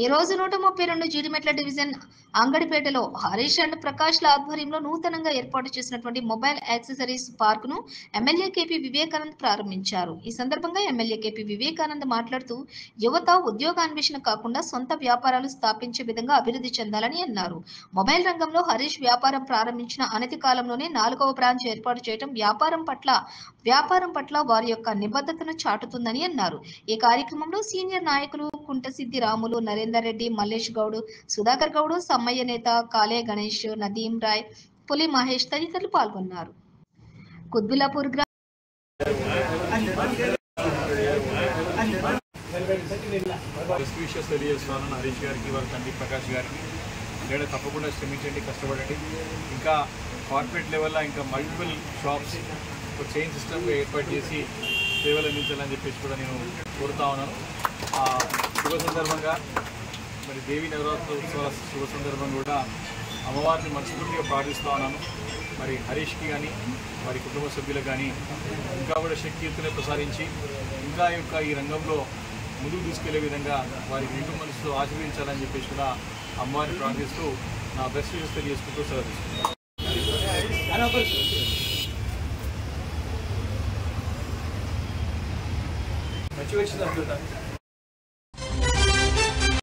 ఈ రోజు 132 Jeedimetla division అంగడిపేటలో Harish and ప్రకాష్ల ఆధ్వర్యంలో నూతనంగా ఏర్పాటు చేసినటువంటి మొబైల్ యాక్సెసరీస్ పార్క్ ను ఎమ్మెల్యే కేపీ వివేకానంద్ ప్రారంభించారు. ఈ సందర్భంగా ఎమ్మెల్యే కేపీ వివేకానంద్ మాట్లాడుతూ యువత ఉద్యోగాన్వేషణ కాకుండా సొంత వ్యాపారాలు స్థాపించే విధంగా అభివృద్ధి చెందాలని అన్నారు. మొబైల్ రంగంలో హరీష్ వ్యాపారం ప్రారంభించిన అనతి కాలంలోనే 4వ బ్రాంచ్ ఏర్పాటు చేయడం వ్యాపారం పట్ల వారి యొక్క నిబద్ధతను చాటుతుందని అన్నారు. ఈ కార్యక్రమంలో సీనియర్ నాయకులు కుంటసిద్ది రాములు, నరేందర్ రెడ్డి, మల్లేష్ గౌడ్, సుధాకర్ గౌడ్, సమ్మయ్య నేత, కాలే గణేష్, నదీం రాయ్, పులి మహేష్ తదితరులు పాల్గొన్నారు. కుత్బుల్లాపూర్ తెలియజేస్తున్నాను హరీష్ గారికి, వారి తండ్రి ప్రకాష్ గారికి. లేదా తప్పకుండా శ్రమించండి, కష్టపడండి. ఇంకా కార్పొరేట్ లెవెల్లో ఇంకా మల్టిపుల్ షాప్స్ ఒక చైన్ సిస్టమ్గా ఏర్పాటు చేసి సేవలు అందించాలని చెప్పేసి కూడా నేను కోరుతా ఉన్నాను. శుభ సందర్భంగా మరి దేవి నవరాత్రి ఉత్సవాల శుభ సందర్భంగా కూడా అమ్మవారిని మనస్ఫూర్తిగా ప్రార్థిస్తూ ఉన్నాను. మరి హరీష్కి కానీ వారి కుటుంబ సభ్యులకు కానీ ఇంకా కూడా శక్తియుక్తులు ప్రసారించి ఇంకా ఈ రంగంలో ముందుకు తీసుకెళ్లే విధంగా వారి నిండు మనసుతో ఆశీర్వదించాలని చెప్పేసి కూడా అమ్మవారిని ప్రార్థిస్తూ నా బెస్ట్ విషయం తెలియజేసుకుంటూ సెలవు. మంచి వచ్చింది.